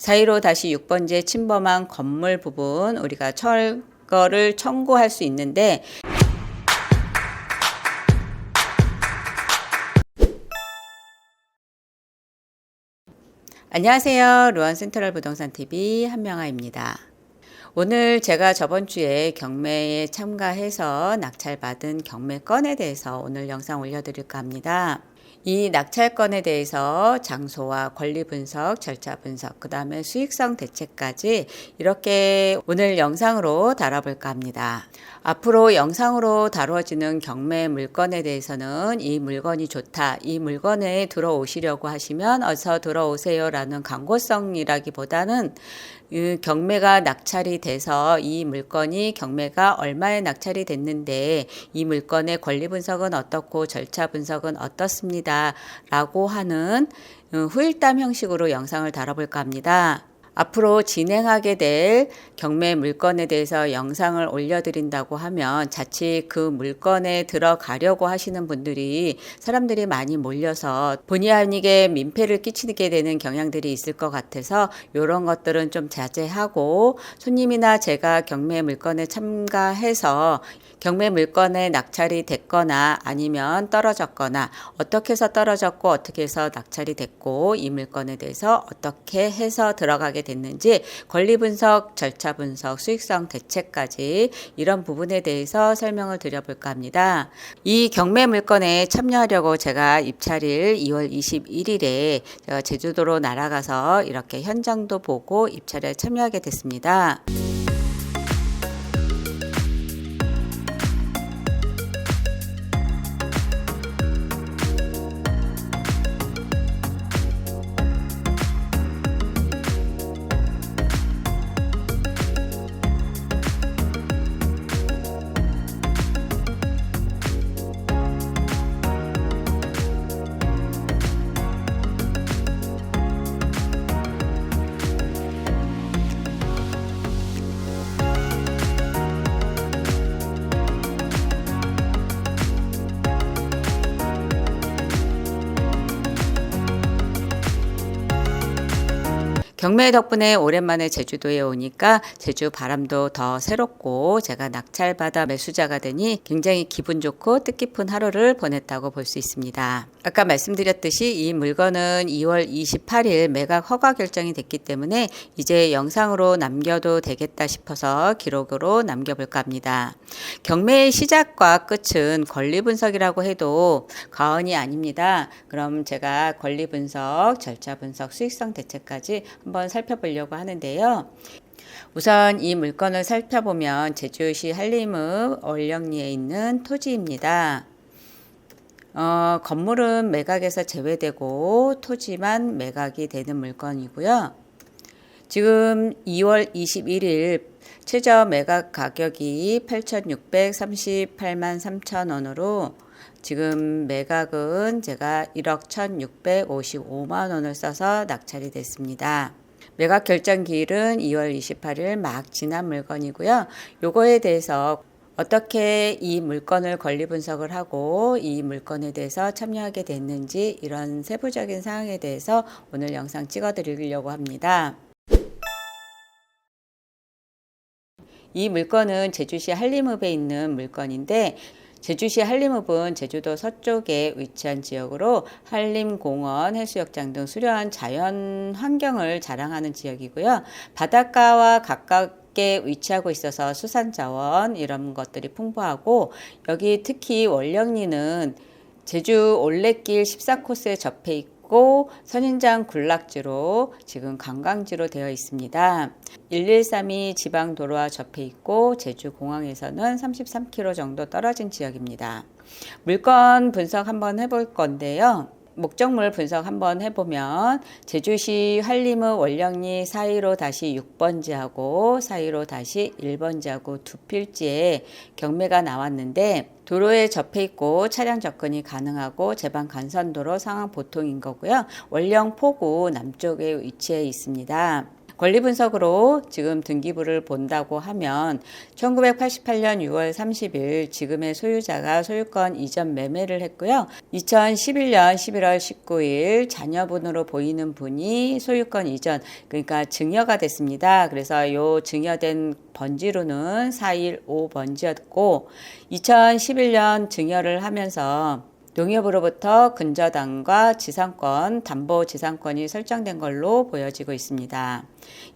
415-6번지에 침범한 건물 부분 우리가 철거를 청구할 수 있는데, 안녕하세요. 루안 센트럴 부동산 TV 한명아입니다. 오늘 제가 저번 주에 경매에 참가해서 낙찰받은 경매 건에 대해서 오늘 영상 올려드릴까 합니다. 이 낙찰건에 대해서 장소와 권리 분석, 절차 분석, 그 다음에 수익성 대책까지 이렇게 오늘 영상으로 다뤄볼까 합니다. 앞으로 영상으로 다루어지는 경매 물건에 대해서는 이 물건이 좋다, 이 물건에 들어오시려고 하시면 어서 들어오세요 라는 광고성이라기보다는 경매가 낙찰이 돼서 이 물건이 경매가 얼마에 낙찰이 됐는데 이 물건의 권리 분석은 어떻고 절차 분석은 어떻습니다 라고 하는 후일담 형식으로 영상을 다뤄볼까 합니다. 앞으로 진행하게 될 경매 물건에 대해서 영상을 올려드린다고 하면 자칫 그 물건에 들어가려고 하시는 분들이 사람들이 많이 몰려서 본의 아니게 민폐를 끼치게 되는 경향들이 있을 것 같아서 이런 것들은 좀 자제하고, 손님이나 제가 경매 물건에 참가해서 경매 물건에 낙찰이 됐거나 아니면 떨어졌거나 어떻게 해서 떨어졌고 어떻게 해서 낙찰이 됐고 이 물건에 대해서 어떻게 해서 들어가게 됐는지 권리 분석, 절차 분석, 수익성 대책까지 이런 부분에 대해서 설명을 드려볼까 합니다. 이 경매 물건에 참여하려고 제가 입찰일 2월 21일에 제가 제주도로 날아가서 이렇게 현장도 보고 입찰에 참여하게 됐습니다. 경매 덕분에 오랜만에 제주도에 오니까 제주 바람도 더 새롭고 제가 낙찰받아 매수자가 되니 굉장히 기분 좋고 뜻깊은 하루를 보냈다고 볼 수 있습니다. 아까 말씀드렸듯이 이 물건은 2월 28일 매각 허가 결정이 됐기 때문에 이제 영상으로 남겨도 되겠다 싶어서 기록으로 남겨볼까 합니다. 경매의 시작과 끝은 권리 분석이라고 해도 과언이 아닙니다. 그럼 제가 권리 분석, 절차 분석, 수익성 대책까지 한번 살펴보려고 하는데요. 우선 이 물건을 살펴보면 제주시 한림읍 월령리에 있는 토지입니다. 건물은 매각에서 제외되고 토지만 매각이 되는 물건이고요. 지금 2월 21일 최저 매각 가격이 8,638만 3천 원으로 지금 매각은 제가 1억 1,655만 원을 써서 낙찰이 됐습니다. 매각 결정 기일은 2월 28일 막 지난 물건이고요. 요거에 대해서 어떻게 이 물건을 권리 분석을 하고 이 물건에 대해서 참여하게 됐는지 이런 세부적인 사항에 대해서 오늘 영상 찍어 드리려고 합니다. 이 물건은 제주시 한림읍에 있는 물건인데, 제주시 한림읍은 제주도 서쪽에 위치한 지역으로 한림공원, 해수욕장 등 수려한 자연 환경을 자랑하는 지역이고요. 바닷가와 가깝게 위치하고 있어서 수산자원 이런 것들이 풍부하고, 여기 특히 월령리는 제주 올레길 14코스에 접해 있고 선인장 군락지로 지금 관광지로 되어 있습니다. 1132 지방도로와 접해 있고 제주공항에서는 33km 정도 떨어진 지역입니다. 물건 분석 한번 해볼 건데요. 목적물 분석 한번 해보면 제주시 한림읍 월령리 415-6번지하고 415-1번지하고 두 필지에 경매가 나왔는데, 도로에 접해 있고 차량 접근이 가능하고 제방 간선도로 상황 보통인 거고요. 월령 포구 남쪽에 위치해 있습니다. 권리 분석으로 지금 등기부를 본다고 하면 1988년 6월 30일 지금의 소유자가 소유권 이전 매매를 했고요. 2011년 11월 19일 자녀분으로 보이는 분이 소유권 이전, 그러니까 증여가 됐습니다. 그래서 요 증여된 번지로는 415번지였고 2011년 증여를 하면서 농협으로부터 근저당과 지상권, 담보지상권이 설정된 걸로 보여지고 있습니다.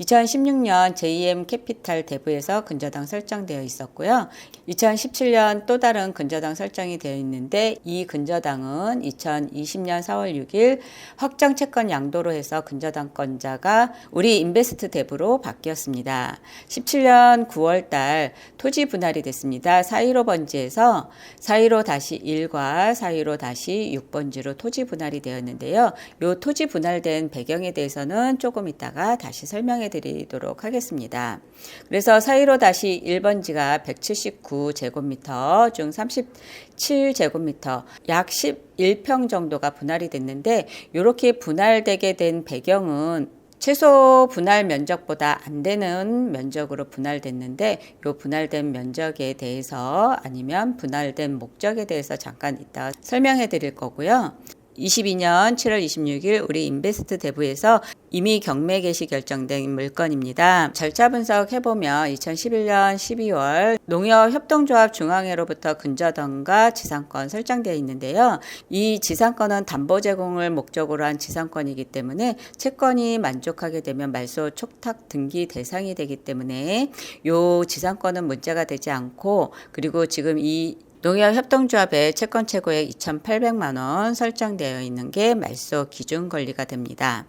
2016년 JM 캐피탈 대부에서 근저당 설정되어 있었고요. 2017년 또 다른 근저당 설정이 되어 있는데 이 근저당은 2020년 4월 6일 확정 채권 양도로 해서 근저당권자가 우리 인베스트 대부로 바뀌었습니다. 17년 9월 달 토지 분할이 됐습니다. 415번지에서 415-1과 415-6번지로 토지 분할이 되었는데요. 이 토지 분할된 배경에 대해서는 조금 이따가 다시 설명해 드리도록 하겠습니다. 그래서 415-1번지가 179제곱미터 중 37제곱미터 약 11평 정도가 분할이 됐는데 이렇게 분할되게 된 배경은 최소 분할 면적보다 안 되는 면적으로 분할됐는데 이 분할된 면적에 대해서 아니면 분할된 목적에 대해서 잠깐 이따가 설명해 드릴 거고요. 22년 7월 26일 우리 인베스트 대부에서 이미 경매 개시 결정된 물건입니다. 절차 분석해보면 2011년 12월 농협협동조합 중앙회로부터 근저당과 지상권 설정되어 있는데요. 이 지상권은 담보 제공을 목적으로 한 지상권이기 때문에 채권이 만족하게 되면 말소 촉탁 등기 대상이 되기 때문에 이 지상권은 문제가 되지 않고, 그리고 지금 이 농협협동조합의 채권 최고액 2,800만 원 설정되어 있는 게 말소 기준 권리가 됩니다.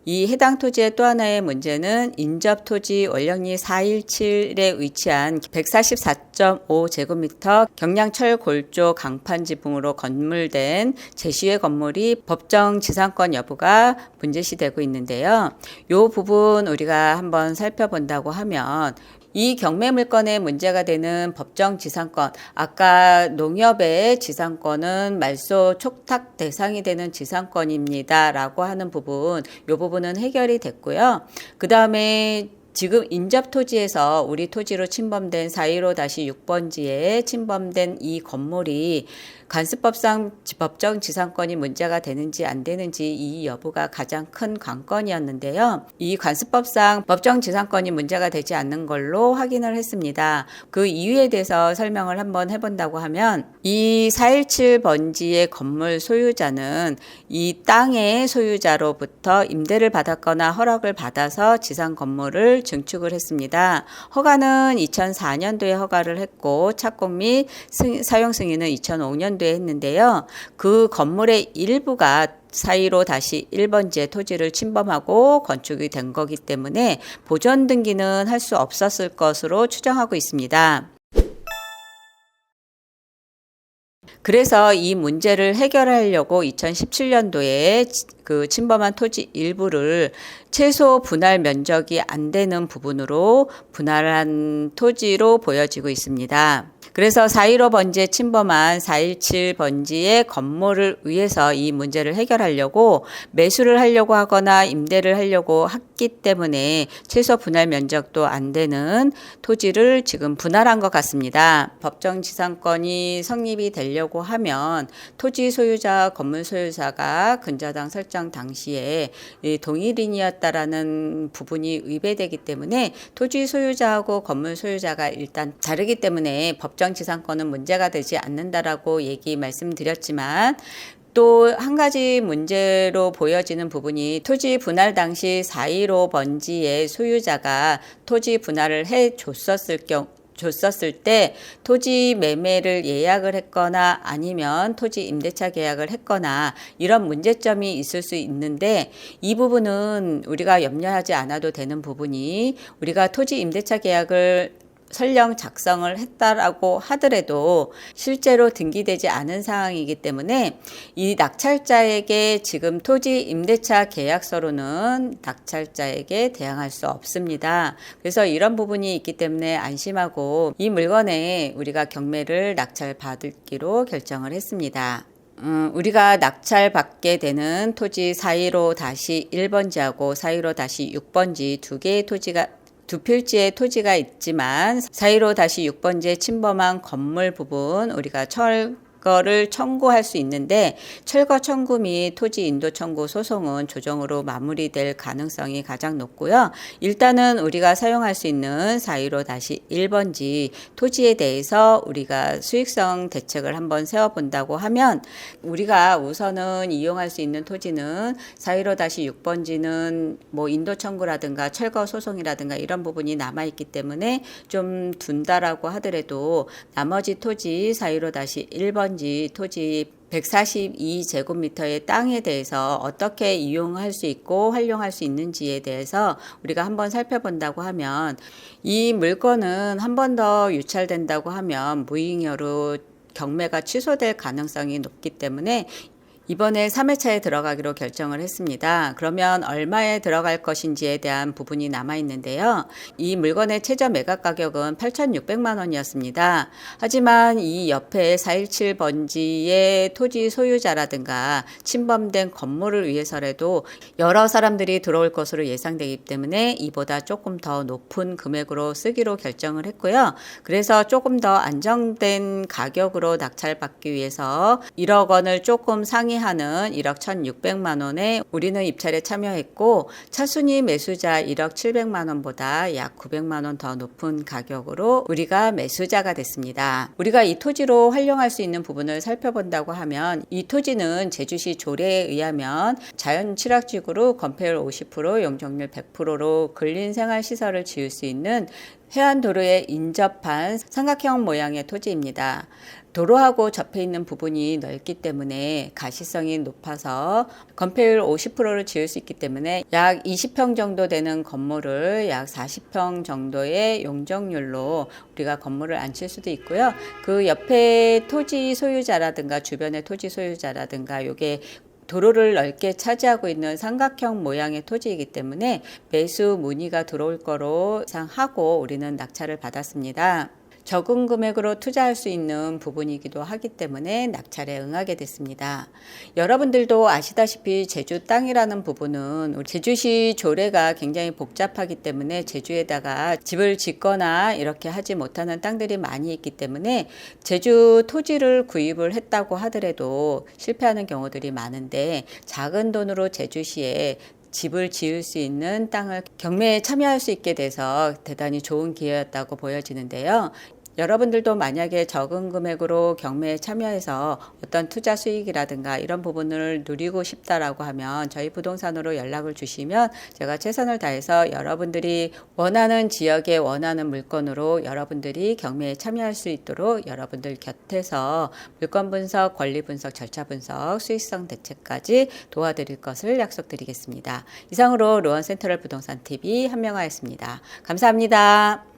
이 해당 토지의 또 하나의 문제는 인접 토지 원령리 417에 위치한 144.5제곱미터 경량철 골조 강판 지붕으로 건물된 제시의 건물이 법정 지상권 여부가 문제시되고 있는데요. 이 부분 우리가 한번 살펴본다고 하면 이 경매 물건에 문제가 되는 법정 지상권, 아까 농협의 지상권은 말소 촉탁 대상이 되는 지상권입니다 라고 하는 부분, 이 부분은 해결이 됐고요. 그 다음에 지금 인접 토지에서 우리 토지로 침범된 415-6번지에 침범된 이 건물이 관습법상 법정 지상권이 문제가 되는지 안 되는지 이 여부가 가장 큰 관건이었는데요. 이 관습법상 법정 지상권이 문제가 되지 않는 걸로 확인을 했습니다. 그 이유에 대해서 설명을 한번 해본다고 하면 이 417번지의 건물 소유자는 이 땅의 소유자로부터 임대를 받았거나 허락을 받아서 지상 건물을 증축을 했습니다. 허가는 2004년도에 허가를 했고 착공 및 사용 승인은 2005년도에 했는데요. 그 건물의 일부가 415-1번지의 토지를 침범하고 건축이 된 거기 때문에 보존 등기는 할 수 없었을 것으로 추정하고 있습니다. 그래서 이 문제를 해결하려고 2017년도에 그 침범한 토지 일부를 최소 분할 면적이 안 되는 부분으로 분할한 토지로 보여지고 있습니다. 그래서 415번지에 침범한 417번지의 건물을 위해서 이 문제를 해결하려고 매수를 하려고 하거나 임대를 하려고 했기 때문에 최소 분할 면적도 안 되는 토지를 지금 분할한 것 같습니다. 법정 지상권이 성립이 되려고 하면 토지 소유자와 건물 소유자가 근저당 설정 당시에 동일인이었다라는 부분이 위배되기 때문에 토지 소유자하고 건물 소유자가 일단 다르기 때문에 법정 지상권은 문제가 되지 않는다라고 말씀드렸지만 또 한 가지 문제로 보여지는 부분이 토지 분할 당시 415번지의 소유자가 토지 분할을 해줬었을 때 토지 매매를 예약을 했거나 아니면 토지 임대차 계약을 했거나 이런 문제점이 있을 수 있는데 이 부분은 우리가 염려하지 않아도 되는 부분이 우리가 토지 임대차 계약을 설령 작성을 했다라고 하더라도 실제로 등기되지 않은 상황이기 때문에 이 낙찰자에게 지금 토지 임대차 계약서로는 낙찰자에게 대항할 수 없습니다. 그래서 이런 부분이 있기 때문에 안심하고 이 물건에 우리가 경매를 낙찰받기로 결정을 했습니다. 우리가 낙찰받게 되는 토지 415-1번지하고 415-6번지 두 개의 토지가 두 필지의 토지가 있지만 415-6번지에 침범한 건물 부분 우리가 철거를 청구할 수 있는데 철거 청구 및 토지 인도 청구 소송은 조정으로 마무리될 가능성이 가장 높고요. 일단은 우리가 사용할 수 있는 415-1번지 토지에 대해서 우리가 수익성 대책을 한번 세워본다고 하면 우리가 우선은 이용할 수 있는 토지는 415-6번지는 뭐 인도 청구라든가 철거 소송이라든가 이런 부분이 남아있기 때문에 좀 둔다라고 하더라도 나머지 토지 415-1번지 토지 142제곱미터의 땅에 대해서 어떻게 이용할 수 있고 활용할 수 있는지에 대해서 우리가 한번 살펴본다고 하면 이 물건은 한 번 더 유찰된다고 하면 무잉여로 경매가 취소될 가능성이 높기 때문에 이번에 3회차에 들어가기로 결정을 했습니다. 그러면 얼마에 들어갈 것인지에 대한 부분이 남아있는데요. 이 물건의 최저 매각 가격은 8,600만 원이었습니다. 하지만 이 옆에 417번지의 토지 소유자라든가 침범된 건물을 위해서라도 여러 사람들이 들어올 것으로 예상되기 때문에 이보다 조금 더 높은 금액으로 쓰기로 결정을 했고요. 그래서 조금 더 안정된 가격으로 낙찰받기 위해서 1억 원을 조금 상회하는 1억 1,600만 원에 우리는 입찰에 참여했고 차순위 매수자 1억 700만 원보다 약 900만 원 더 높은 가격으로 우리가 매수자가 됐습니다. 우리가 이 토지로 활용할 수 있는 부분을 살펴본다고 하면 이 토지는 제주시 조례에 의하면 자연 취락지구로 건폐율 50%, 용적률 100%로 근린생활시설을 지을 수 있는 해안도로에 인접한 삼각형 모양의 토지입니다. 도로하고 접해 있는 부분이 넓기 때문에 가시성이 높아서 건폐율 50%를 지을 수 있기 때문에 약 20평 정도 되는 건물을 약 40평 정도의 용적률로 우리가 건물을 앉힐 수도 있고요. 그 옆에 토지 소유자라든가 주변의 토지 소유자라든가 요게 도로를 넓게 차지하고 있는 삼각형 모양의 토지이기 때문에 매수 문의가 들어올 거로 예상하고 우리는 낙찰을 받았습니다. 적은 금액으로 투자할 수 있는 부분이기도 하기 때문에 낙찰에 응하게 됐습니다. 여러분들도 아시다시피 제주 땅이라는 부분은 제주시 조례가 굉장히 복잡하기 때문에 제주에다가 집을 짓거나 이렇게 하지 못하는 땅들이 많이 있기 때문에 제주 토지를 구입을 했다고 하더라도 실패하는 경우들이 많은데 작은 돈으로 제주시에 집을 지을 수 있는 땅을 경매에 참여할 수 있게 돼서 대단히 좋은 기회였다고 보여지는데요. 여러분들도 만약에 적은 금액으로 경매에 참여해서 어떤 투자 수익이라든가 이런 부분을 누리고 싶다라고 하면 저희 부동산으로 연락을 주시면 제가 최선을 다해서 여러분들이 원하는 지역에 원하는 물건으로 여러분들이 경매에 참여할 수 있도록 여러분들 곁에서 물건 분석, 권리 분석, 절차 분석, 수익성 대책까지 도와드릴 것을 약속드리겠습니다. 이상으로 로원 센트럴 부동산 TV 한명화였습니다. 감사합니다.